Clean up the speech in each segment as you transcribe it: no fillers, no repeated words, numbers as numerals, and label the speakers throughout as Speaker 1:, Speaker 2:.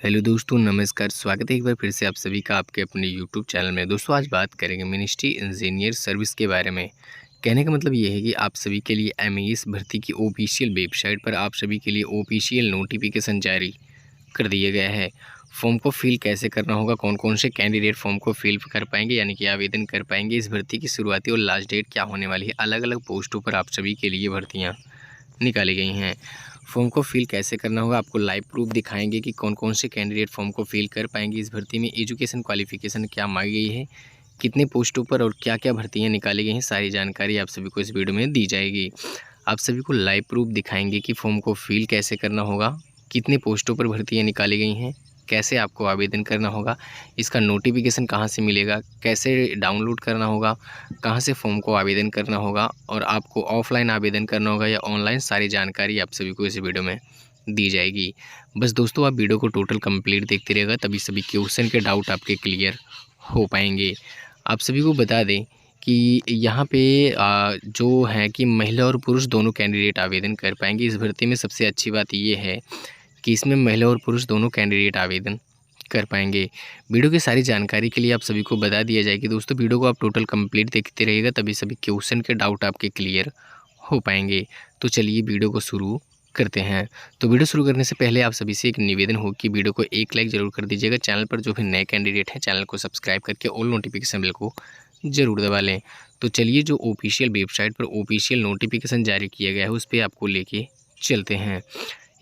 Speaker 1: Hello दोस्तों, नमस्कार। स्वागत है एक बार फिर से आप सभी का आपके अपने यूट्यूब चैनल में। दोस्तों आज बात करेंगे मिनिस्ट्री इंजीनियर सर्विस के बारे में। कहने का मतलब ये है कि आप सभी के लिए एमईएस भर्ती की ऑफिशियल वेबसाइट पर आप सभी के लिए ऑफिशियल नोटिफिकेशन जारी कर दिया गया है। फॉर्म को फिल कैसे करना होगा, कौन कौन से कैंडिडेट फॉर्म को फिल कर पाएंगे यानी कि आवेदन कर पाएंगे, इस भर्ती की शुरुआती और लास्ट डेट क्या होने वाली है, अलग अलग पोस्टों पर आप सभी के लिए भर्तियाँ निकाली गई हैं। फॉर्म को फिल कैसे करना होगा, आपको लाइव प्रूफ दिखाएंगे कि कौन कौन से कैंडिडेट फॉर्म को फिल कर पाएंगे इस भर्ती में, एजुकेशन क्वालिफिकेशन क्या मांगी गई है, कितने पोस्टों पर और क्या क्या भर्तियां निकाली गई हैं, सारी जानकारी आप सभी को इस वीडियो में दी जाएगी। आप सभी को लाइव प्रूफ दिखाएंगे कि फॉर्म को फिल कैसे करना होगा, कितने पोस्टों पर भर्तियाँ निकाली गई हैं, कैसे आपको आवेदन करना होगा, इसका नोटिफिकेशन कहाँ से मिलेगा, कैसे डाउनलोड करना होगा, कहाँ से फॉर्म को आवेदन करना होगा और आपको ऑफलाइन आवेदन करना होगा या ऑनलाइन, सारी जानकारी आप सभी को इस वीडियो में दी जाएगी। बस दोस्तों आप वीडियो को टोटल कंप्लीट देखते रहिएगा, तभी सभी क्वेश्चन के डाउट आपके क्लियर हो पाएंगे। आप सभी को बता दें कि यहाँ पे जो है कि महिला और पुरुष दोनों कैंडिडेट आवेदन कर पाएंगे इस भर्ती में। सबसे अच्छी बात ये है कि इसमें महिला और पुरुष दोनों कैंडिडेट आवेदन कर पाएंगे। वीडियो की सारी जानकारी के लिए आप सभी को बता दिया जाए कि दोस्तों वीडियो को आप टोटल कंप्लीट देखते रहिएगा, तभी सभी क्वेश्चन के डाउट आपके क्लियर हो पाएंगे। तो चलिए वीडियो को शुरू करते हैं। तो वीडियो शुरू करने से पहले आप सभी से एक निवेदन हो कि वीडियो को एक लाइक ज़रूर कर दीजिएगा। चैनल पर जो भी नए कैंडिडेट हैं चैनल को सब्सक्राइब करके ऑल नोटिफिकेशन बेल को ज़रूर दबा लें। तो चलिए जो ऑफिशियल वेबसाइट पर ऑफिशियल नोटिफिकेशन जारी किया गया है उस पर आपको लेके चलते हैं।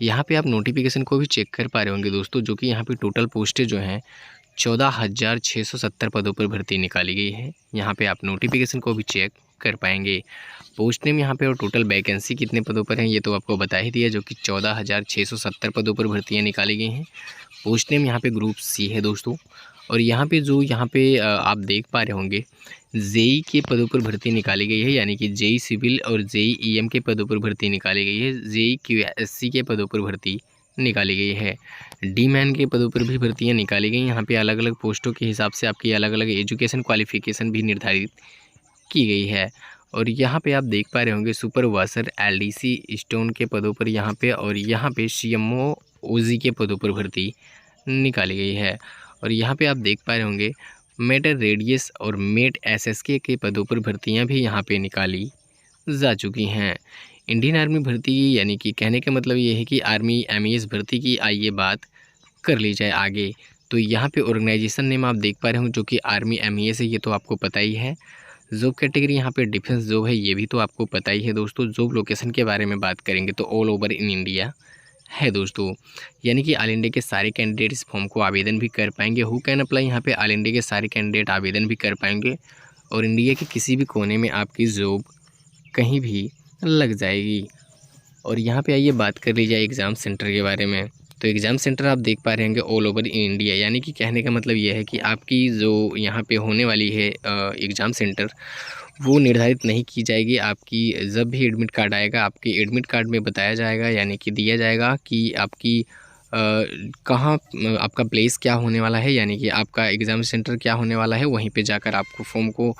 Speaker 1: यहाँ पे आप नोटिफिकेशन को भी चेक कर पा रहे होंगे दोस्तों, जो कि यहाँ पे टोटल पोस्टें जो हैं 14,670 पदों पर भर्ती निकाली गई है। यहाँ पे आप नोटिफिकेशन को भी चेक कर पाएंगे। पोस्ट नेम यहाँ पे और टोटल वैकेंसी कितने पदों पर हैं ये तो आपको बता ही दिया, जो कि 14,670 पदों पर भर्तियाँ निकाली गई हैं। पोस्ट नेम यहाँ पे ग्रुप सी है दोस्तों। और यहाँ पे जो आप देख पा रहे होंगे जेई के पदों पर भर्ती निकाली गई है, यानी कि जेई सिविल और जेई ईएम के पदों पर भर्ती निकाली गई है। जेई क्यूएससी के पदों पर भर्ती निकाली गई है। डी मैन के पदों पर भी भर्तियां निकाली गई। यहाँ पे अलग अलग पोस्टों के हिसाब से आपकी अलग अलग एजुकेशन क्वालिफिकेशन भी निर्धारित की गई है। और यहाँ पे आप देख पा रहे होंगे सुपरवाइजर एलडीसी स्टोन के पदों पर यहाँ पे, और यहाँ पे सीएमओ ओजी के पदों पर भर्ती निकाली गई है। और यहाँ पे आप देख पा रहे होंगे मेटर रेडियस और मेट एसएसके के पदों पर भर्तियां भी यहाँ पे निकाली जा चुकी हैं। इंडियन आर्मी भर्ती यानी कि कहने का मतलब ये है कि आर्मी एमईएस भर्ती की आइए बात कर ली जाए आगे। तो यहाँ पे ऑर्गेनाइजेशन नेम आप देख पा रहे हो जो कि आर्मी एमईएस है, ये तो आपको पता ही है। जॉब कैटेगरी यहाँ पे डिफेंस जॉब है, ये भी तो आपको पता ही है दोस्तों। जॉब लोकेशन के बारे में बात करेंगे तो ऑल ओवर इन इंडिया है दोस्तों, यानी कि ऑल इंडिया के सारे कैंडिडेट इस फॉर्म को आवेदन भी कर पाएंगे। हु कैन अप्लाई, यहाँ पे ऑल इंडिया के सारे कैंडिडेट आवेदन भी कर पाएंगे और इंडिया के किसी भी कोने में आपकी जॉब कहीं भी लग जाएगी। और यहाँ पे आइए बात कर ली जाए एग्ज़ाम सेंटर के बारे में। तो एग्ज़ाम सेंटर आप देख पा रहे होंगे ऑल ओवर इन इंडिया, यानी कि कहने का मतलब ये है कि आपकी जो यहाँ पे होने वाली है एग्ज़ाम सेंटर वो निर्धारित नहीं की जाएगी। आपकी जब भी एडमिट कार्ड आएगा आपके एडमिट कार्ड में बताया जाएगा, यानी कि दिया जाएगा कि आपकी कहाँ आपका प्लेस क्या होने वाला है, यानी कि आपका एग्ज़ाम सेंटर क्या होने वाला है, वहीं पे जाकर आपको फॉर्म को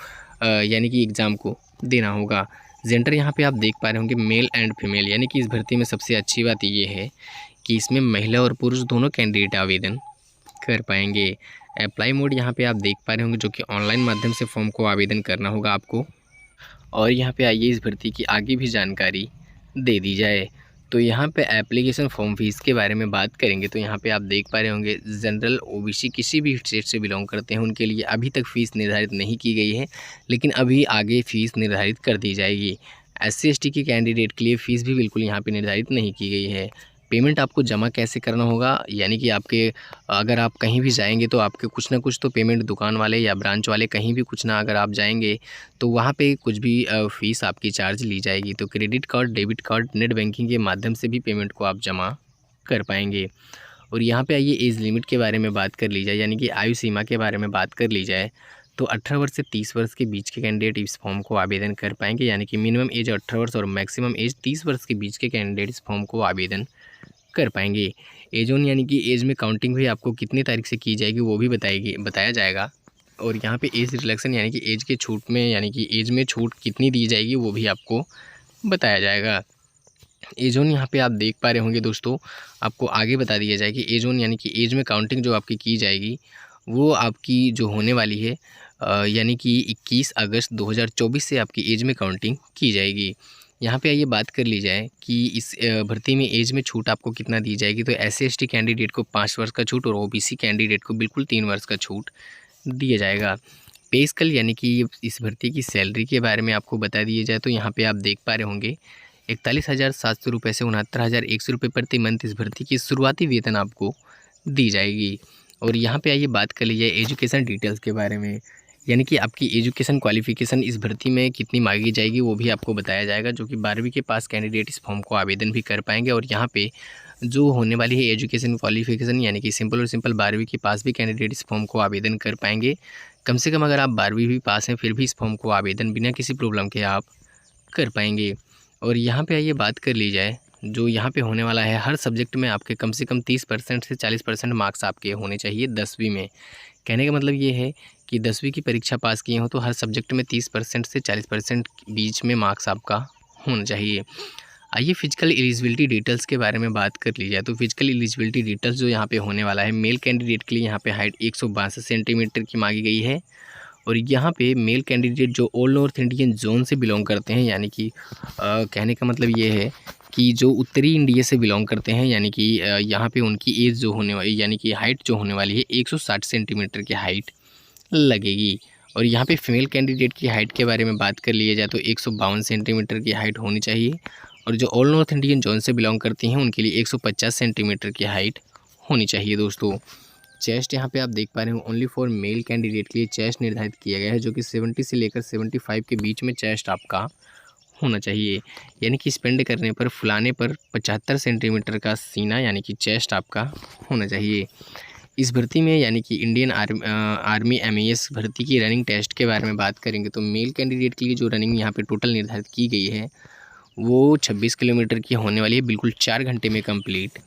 Speaker 1: यानी कि एग्ज़ाम को देना होगा। जेंडर यहाँ पे आप देख पा रहे होंगे मेल एंड फीमेल, यानी कि इस भर्ती में सबसे अच्छी बात ये है कि इसमें महिला और पुरुष दोनों कैंडिडेट आवेदन कर पाएंगे। अप्लाई मोड यहाँ पे आप देख पा रहे होंगे जो कि ऑनलाइन माध्यम से फॉर्म को आवेदन करना होगा आपको। और यहाँ पे आइए इस भर्ती की आगे भी जानकारी दे दी जाए। तो यहाँ पे एप्लीकेशन फॉर्म फीस के बारे में बात करेंगे तो यहाँ पे आप देख पा रहे होंगे जनरल ओबीसी किसी भी स्टेट से बिलोंग करते हैं उनके लिए अभी तक फ़ीस निर्धारित नहीं की गई है, लेकिन अभी आगे फ़ीस निर्धारित कर दी जाएगी। SC ST के कैंडिडेट के लिए फ़ीस भी बिल्कुल यहाँ पे निर्धारित नहीं की गई है। पेमेंट आपको जमा कैसे करना होगा, यानी कि आपके अगर आप कहीं भी जाएंगे तो आपके कुछ ना कुछ तो पेमेंट दुकान वाले या ब्रांच वाले कहीं भी कुछ ना अगर आप जाएंगे तो वहाँ पे कुछ भी फ़ीस आपकी चार्ज ली जाएगी। तो credit card, debit card, net banking के माध्यम से भी पेमेंट को आप जमा कर पाएंगे। और यहाँ पे आइए एज लिमिट के बारे में बात कर ली जाए, यानी कि आयु सीमा के बारे में बात कर ली जाए तो 18 वर्ष से 30 वर्ष के बीच के कैंडिडेट इस फॉर्म को आवेदन कर पाएंगे, यानी कि मिनिमम एज 18 वर्ष और मैक्सिमम एज 30 वर्ष के बीच के कैंडिडेट इस फॉर्म को आवेदन कर पाएंगे। एज ऑन यानी कि एज में काउंटिंग भी आपको कितनी तारीख से की जाएगी वो भी बताया जाएगा। और यहाँ पे एज रिलैक्सन यानी कि एज के छूट में, यानी कि एज में छूट कितनी दी जाएगी वो भी आपको बताया जाएगा। एज ज़ोन यहाँ पे आप देख पा रहे होंगे दोस्तों, आपको आगे बता दिया जाए कि एज ज़ोन यानी कि एज में काउंटिंग जो आपकी की जाएगी वो आपकी जो होने वाली है यानी कि 21 अगस्त 2024 से आपकी एज में काउंटिंग की जाएगी। यहाँ पे आइए बात कर ली जाए कि इस भर्ती में एज में छूट आपको कितना दी जाएगी। तो SC/ST कैंडिडेट को 5 वर्ष का छूट और OBC कैंडिडेट को बिल्कुल 3 वर्ष का छूट दिया जाएगा। पे स्केल यानी कि इस भर्ती की सैलरी के बारे में आपको बता दिया जाए तो यहाँ पे आप देख पा रहे होंगे 41,700 रुपये से 69,100 रुपये प्रति मंथ इस भर्ती की शुरुआती वेतन आपको दी जाएगी। और यहाँ पे आइए बात कर लीजिए एजुकेशन डिटेल्स के बारे में, यानी कि आपकी एजुकेशन क्वालिफ़िकेशन इस भर्ती में कितनी मांगी जाएगी वो भी आपको बताया जाएगा, जो कि 12वीं के पास कैंडिडेट इस फॉर्म को आवेदन भी कर पाएंगे। और यहाँ पे जो होने वाली है एजुकेशन क्वालिफ़िकेशन यानी कि सिंपल और सिंपल 12वीं के पास भी कैंडिडेट इस फॉर्म को आवेदन कर पाएंगे। कम से कम अगर आप 12वीं भी पास हैं फिर भी इस फॉर्म को आवेदन बिना किसी प्रॉब्लम के आप कर पाएंगे। और यहाँ पे आइए बात कर ली जाए जो यहाँ पे होने वाला है, हर सब्जेक्ट में आपके कम से कम 30% से 40% मार्क्स आपके होने चाहिए 10वीं में। कहने का मतलब ये है कि 10वीं की परीक्षा पास किए हो तो हर सब्जेक्ट में 30% से 40% बीच में मार्क्स आपका होना चाहिए। आइए फिजिकल एलिजिबिलिटी डिटेल्स के बारे में बात कर ली जाए तो फिजिकल एलिजिबिलिटी डिटेल्स जो यहाँ पे होने वाला है, मेल कैंडिडेट के लिए यहाँ पे हाइट 162 सेंटीमीटर की मांगी गई है। और यहाँ पे मेल कैंडिडेट जो ऑल नॉर्थ इंडियन जोन से बिलोंग करते हैं, यानी कि कहने का मतलब ये है कि जो उत्तरी इंडिया से बिलोंग करते हैं, यानी कि यहाँ पे उनकी एज जो होने वाली यानी कि हाइट जो होने वाली है 160 सेंटीमीटर की हाइट लगेगी। और यहाँ पे फीमेल कैंडिडेट की हाइट के बारे में बात कर लिया जाए तो 152 सेंटीमीटर की हाइट होनी चाहिए। और जो ऑल नॉर्थ इंडियन जोन से बिलोंग करती हैं उनके लिए 150 सेंटीमीटर की हाइट होनी चाहिए दोस्तों। चेस्ट यहाँ पे आप देख पा रहे हो ओनली फॉर मेल कैंडिडेट के लिए चेस्ट निर्धारित किया गया है, जो कि 70 से लेकर 75 के बीच में चेस्ट आपका होना चाहिए। यानी कि स्पेंड करने पर फुलाने पर 75 सेंटीमीटर का सीना यानी कि चेस्ट आपका होना चाहिए। इस भर्ती में यानी कि इंडियन आर्मी MES भर्ती की रनिंग टेस्ट के बारे में बात करेंगे तो मेल कैंडिडेट के लिए जो रनिंग यहाँ पे टोटल निर्धारित की गई है वो 26 किलोमीटर की होने वाली है, बिल्कुल 4 घंटे में कंप्लीट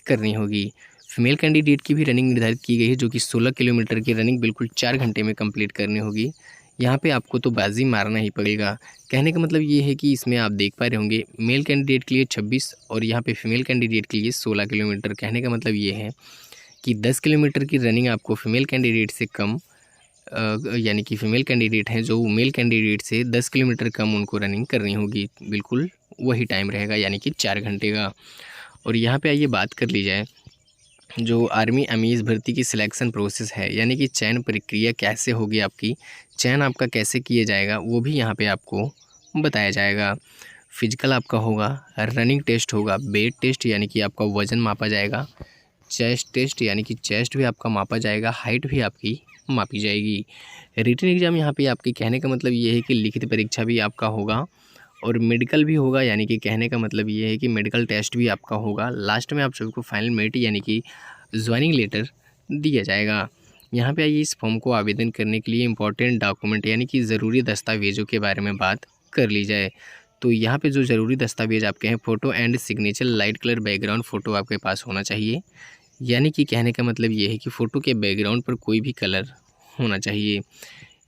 Speaker 1: करनी होगी। फीमेल कैंडिडेट की भी रनिंग निर्धारित की गई है, जो कि 16 किलोमीटर की रनिंग बिल्कुल 4 घंटे में कंप्लीट करनी होगी। यहाँ पे आपको तो बाजी मारना ही पड़ेगा। कहने का मतलब ये है कि इसमें आप देख पा रहे होंगे मेल कैंडिडेट के लिए 26 और यहाँ पे फीमेल कैंडिडेट के लिए 16 किलोमीटर। कहने का मतलब ये है कि 10 किलोमीटर की रनिंग आपको फीमेल कैंडिडेट से कम यानी कि फ़ीमेल कैंडिडेट हैं जो मेल कैंडिडेट से 10 किलोमीटर कम उनको रनिंग करनी होगी, बिल्कुल वही टाइम रहेगा यानी कि 4 घंटे का। और यहाँ पे आइए बात कर ली जाए जो आर्मी MES भर्ती की सिलेक्शन प्रोसेस है, यानी कि चयन प्रक्रिया कैसे होगी, आपकी चयन आपका कैसे किया जाएगा वो भी यहाँ पे आपको बताया जाएगा। फिजिकल आपका होगा, रनिंग टेस्ट होगा, वेट टेस्ट यानी कि आपका वज़न मापा जाएगा, चेस्ट टेस्ट यानी कि चेस्ट भी आपका मापा जाएगा, हाइट भी आपकी मापी जाएगी। रिटन एग्ज़ाम यहाँ पे आपके कहने का मतलब ये है कि लिखित परीक्षा भी आपका होगा और मेडिकल भी होगा, यानी कि कहने का मतलब ये है कि मेडिकल टेस्ट भी आपका होगा। लास्ट में आप सभी को फाइनल मेरिट यानी कि ज्वाइनिंग लेटर दिया जाएगा। यहाँ पे आइए इस फॉर्म को आवेदन करने के लिए इंपॉर्टेंट डॉक्यूमेंट यानी कि ज़रूरी दस्तावेज़ों के बारे में बात कर ली जाए तो यहाँ पे जो ज़रूरी दस्तावेज़ आपके हैं, photo and signature light colour background photo आपके पास होना चाहिए। यानी कि कहने का मतलब ये है कि फ़ोटो के बैकग्राउंड पर कोई भी कलर होना चाहिए।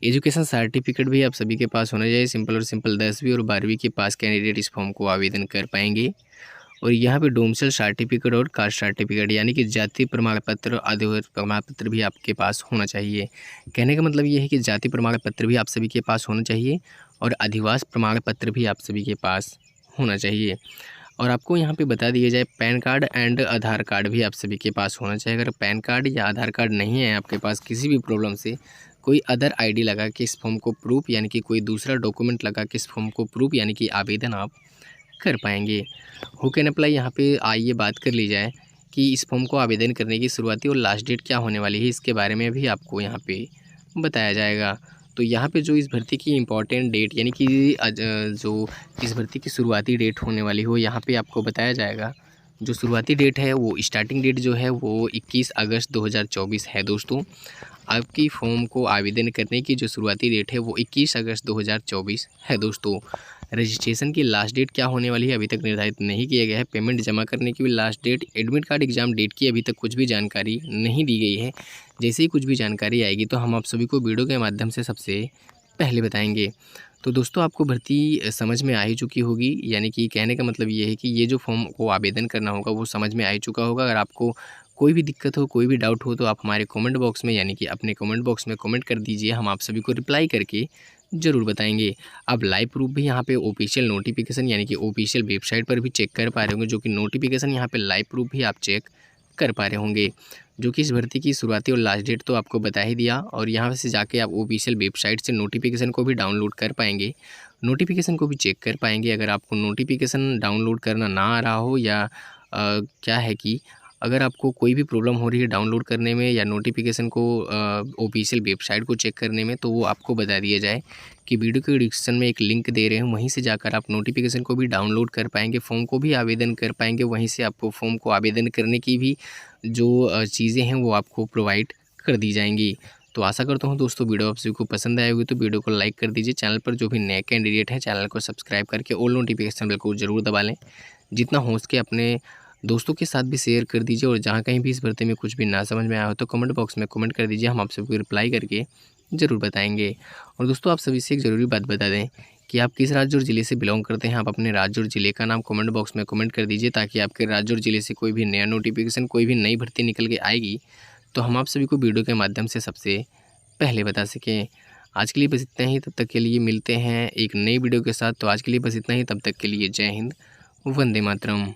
Speaker 1: एजुकेशन सर्टिफिकेट भी आप सभी के पास होना चाहिए। सिंपल और सिंपल 10वीं और 12वीं के पास कैंडिडेट इस फॉर्म को आवेदन कर पाएंगे। और यहाँ पे डोमिसाइल सर्टिफिकेट और कास्ट सर्टिफिकेट यानी कि जाति प्रमाण पत्र और आधिकारिक प्रमाण पत्र भी आपके पास होना चाहिए। कहने का मतलब ये है कि जाति प्रमाण पत्र भी आप सभी के पास होना चाहिए और अधिवास प्रमाण पत्र भी आप सभी के पास होना चाहिए। और आपको यहाँ पे बता दिया जाए pan card and Aadhaar card भी आप सभी के पास होना चाहिए। अगर पैन कार्ड या आधार कार्ड नहीं है आपके पास, किसी भी प्रॉब्लम से कोई अदर ID लगा के इस फॉर्म को प्रूफ यानी कि कोई दूसरा डॉक्यूमेंट लगा के इस फॉर्म को प्रूफ यानी कि आवेदन आप कर पाएंगे। हु कैन अप्लाई यहाँ पे आइए बात कर ली जाए कि इस फॉर्म को आवेदन करने की शुरुआती और लास्ट डेट क्या होने वाली है, इसके बारे में भी आपको यहाँ पे बताया जाएगा। तो यहाँ पे जो इस भर्ती की इम्पॉर्टेंट डेट यानी कि जो इस भर्ती की शुरुआती डेट होने वाली हो, यहाँ पे आपको बताया जाएगा। जो शुरुआती डेट है वो स्टार्टिंग डेट जो है वो 21 अगस्त 2024 है दोस्तों। आपकी फॉर्म को आवेदन करने की जो शुरुआती डेट है वो 21 अगस्त 2024 है दोस्तों। रजिस्ट्रेशन की लास्ट डेट क्या होने वाली है अभी तक निर्धारित नहीं किया गया है। पेमेंट जमा करने की भी last date, admit card exam date की अभी तक कुछ भी जानकारी नहीं दी गई है। जैसे ही कुछ भी जानकारी आएगी तो हम आप सभी को वीडियो के माध्यम से सबसे पहले बताएंगे। तो दोस्तों आपको भर्ती समझ में आ ही चुकी होगी, यानी कि कहने का मतलब ये है कि ये जो फॉर्म को आवेदन करना होगा वो समझ में आ ही चुका होगा। अगर आपको कोई भी दिक्कत हो, कोई भी डाउट हो, तो आप हमारे कमेंट बॉक्स में यानी कि अपने कमेंट बॉक्स में कमेंट कर दीजिए, हम आप सभी को रिप्लाई करके ज़रूर बताएंगे। अब लाइव प्रूफ भी यहाँ पे ऑफिशियल नोटिफिकेशन यानी कि ऑफिशियल वेबसाइट पर भी चेक कर पा रहे होंगे, जो कि नोटिफिकेशन यहाँ पे लाइव प्रूफ भी आप चेक कर पा रहे होंगे, जो कि इस भर्ती की शुरुआती और लास्ट डेट तो आपको बता ही दिया। और यहाँ से जाके आप ऑफिशियल वेबसाइट से नोटिफिकेशन को भी डाउनलोड कर पाएंगे, नोटिफिकेशन को भी चेक कर पाएंगे। अगर आपको नोटिफिकेशन डाउनलोड करना ना आ रहा हो या क्या है कि अगर आपको कोई भी प्रॉब्लम हो रही है डाउनलोड करने में या नोटिफिकेशन को ऑफिशियल वेबसाइट को चेक करने में, तो वो आपको बता दिया जाए कि वीडियो के डिस्क्रिप्शन में एक लिंक दे रहे हैं, वहीं से जाकर आप नोटिफिकेशन को भी डाउनलोड कर पाएंगे, फॉर्म को भी आवेदन कर पाएंगे। वहीं से आपको फॉर्म को आवेदन करने की भी जो चीज़ें हैं वो आपको प्रोवाइड कर दी जाएंगी। तो आशा करता हूँ दोस्तों वीडियो आप सभी को पसंद आए होगी, तो वीडियो को लाइक कर दीजिए। चैनल पर जो भी नए कैंडिडेट हैं चैनल को सब्सक्राइब करके ऑल नोटिफिकेशन बेल को ज़रूर दबा लें। जितना हो सके अपने दोस्तों के साथ भी शेयर कर दीजिए, और जहाँ कहीं भी इस भर्ती में कुछ भी ना समझ में आया हो तो कमेंट बॉक्स में कमेंट कर दीजिए, हम आप सबको रिप्लाई करके ज़रूर बताएंगे। और दोस्तों आप सभी से एक ज़रूरी बात बता दें कि आप किस राज्य और ज़िले से बिलोंग करते हैं, आप अपने राज्य और ज़िले का नाम कमेंट बॉक्स में कमेंट कर दीजिए, ताकि आपके राज्य और ज़िले से कोई भी नया नोटिफिकेशन, कोई भी नई भर्ती निकल के आएगी तो हम आप सभी को वीडियो के माध्यम से सबसे पहले बता सकें। आज के लिए बस इतना ही, तब तक के लिए मिलते हैं एक नई वीडियो के साथ। तो आज के लिए बस इतना ही, तब तक के लिए जय हिंद, वंदे मातरम।